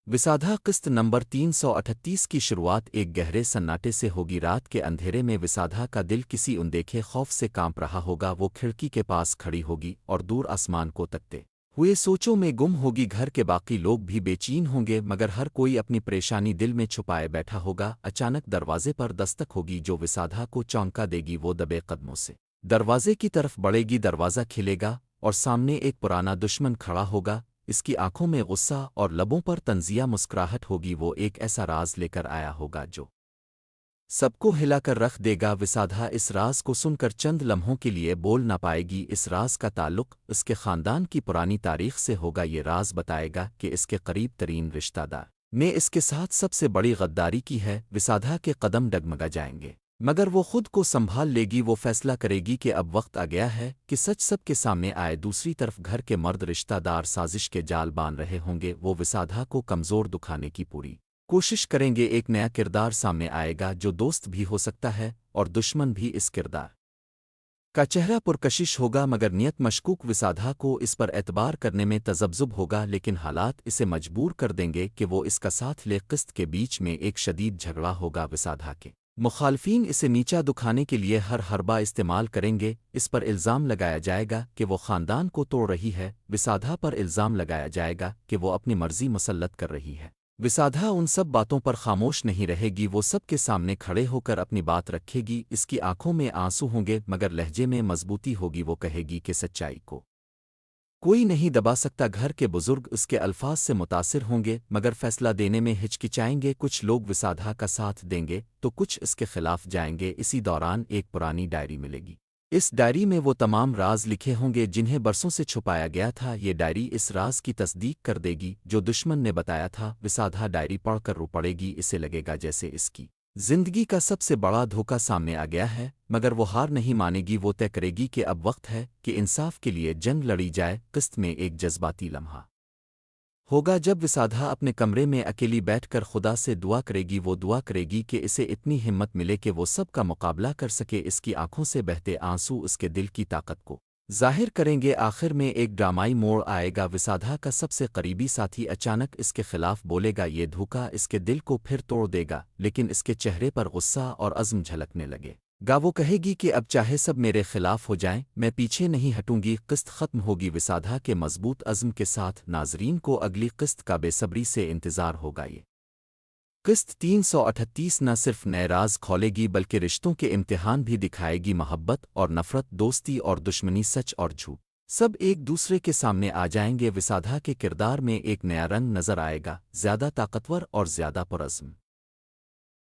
विसाधा किस्त नंबर 338 की शुरुआत एक गहरे सन्नाटे से होगी। रात के अंधेरे में विसाधा का दिल किसी अनदेखे खौफ से कांप रहा होगा। वो खिड़की के पास खड़ी होगी और दूर आसमान को तकते हुए सोचों में गुम होगी। घर के बाकी लोग भी बेचैन होंगे मगर हर कोई अपनी परेशानी दिल में छुपाए बैठा होगा। अचानक दरवाजे पर दस्तक होगी जो विसाधा को चौंका देगी। वो दबे कदमों से दरवाजे की तरफ बढ़ेगी। दरवाज़ा खिलेगा और सामने एक पुराना दुश्मन खड़ा होगा। इसकी आंखों में गुस्सा और लबों पर तंजिया मुस्कुराहट होगी। वो एक ऐसा राज लेकर आया होगा जो सबको हिलाकर रख देगा। विसाधा इस राज को सुनकर चंद लम्हों के लिए बोल ना पाएगी। इस राज का ताल्लुक इसके खानदान की पुरानी तारीख से होगा। ये राज बताएगा कि इसके करीब तरीन रिश्तेदार ने इसके साथ सबसे बड़ी गद्दारी की है। विसाधा के कदम डगमगा जाएंगे मगर वो खुद को संभाल लेगी। वो फैसला करेगी कि अब वक्त आ गया है कि सच सबके सामने आए। दूसरी तरफ घर के मर्द रिश्तेदार साजिश के जाल बांध रहे होंगे। वो विसाधा को कमज़ोर दुखाने की पूरी कोशिश करेंगे। एक नया किरदार सामने आएगा जो दोस्त भी हो सकता है और दुश्मन भी। इस किरदार का चेहरा पुरकशिश होगा मगर नियत मशकूक। विसाधा को इस पर एतबार करने में तजब्जुब होगा लेकिन हालात इसे मजबूर कर देंगे कि वो इसका साथ ले। किस्त के बीच में एक शदीद झगड़ा होगा। विसाधा के मुखालफीन इसे नीचा दुखाने के लिए हर हरबा इस्तेमाल करेंगे। इस पर इल्ज़ाम लगाया जाएगा कि वो ख़ानदान को तोड़ रही है। विसाधा पर इल्ज़ाम लगाया जाएगा कि वो अपनी मर्जी मुसल्लत कर रही है। विसाधा उन सब बातों पर खामोश नहीं रहेगी। वो सबके सामने खड़े होकर अपनी बात रखेगी। इसकी आंखों में आंसू होंगे मगर लहजे में मजबूती होगी। वो कहेगी कि सच्चाई को कोई नहीं दबा सकता। घर के बुजुर्ग उसके अल्फाज से मुतासिर होंगे मगर फैसला देने में हिचकिचाएंगे। कुछ लोग विसाधा का साथ देंगे तो कुछ इसके खिलाफ जाएंगे। इसी दौरान एक पुरानी डायरी मिलेगी। इस डायरी में वो तमाम राज लिखे होंगे जिन्हें बरसों से छुपाया गया था। ये डायरी इस राज की तस्दीक कर देगी जो दुश्मन ने बताया था। विसाधा डायरी पढ़कर रो पड़ेगी। इसे लगेगा जैसे इसकी जिंदगी का सबसे बड़ा धोखा सामने आ गया है मगर वो हार नहीं मानेगी। वो तय करेगी कि अब वक्त है कि इंसाफ के लिए जंग लड़ी जाए। किस्त में एक जज्बाती लम्हा होगा जब विसाधा अपने कमरे में अकेली बैठकर खुदा से दुआ करेगी। वो दुआ करेगी कि इसे इतनी हिम्मत मिले कि वो सब का मुकाबला कर सके। इसकी आंखों से बहते आंसू उसके दिल की ताकत को जाहिर करेंगे। आखिर में एक ड्रामाई मोड़ आएगा। विसाधा का सबसे करीबी साथी अचानक इसके खिलाफ बोलेगा। ये धोखा इसके दिल को फिर तोड़ देगा लेकिन इसके चेहरे पर गुस्सा और अज़्म झलकने लगे। वो कहेगी कि अब चाहे सब मेरे खिलाफ हो जाएं मैं पीछे नहीं हटूंगी। किस्त खत्म होगी विसाधा के मजबूत अज़्म के साथ। नाजरीन को अगली किस्त का बेसब्री से इंतज़ार होगा। ये किस्त 338 न सिर्फ नए राज खोलेगी बल्कि रिश्तों के इम्तिहान भी दिखाएगी। मोहब्बत और नफ़रत, दोस्ती और दुश्मनी, सच और झूठ सब एक दूसरे के सामने आ जाएंगे। विसाधा के किरदार में एक नया रंग नजर आएगा, ज़्यादा ताकतवर और ज़्यादा पुरअज़्म।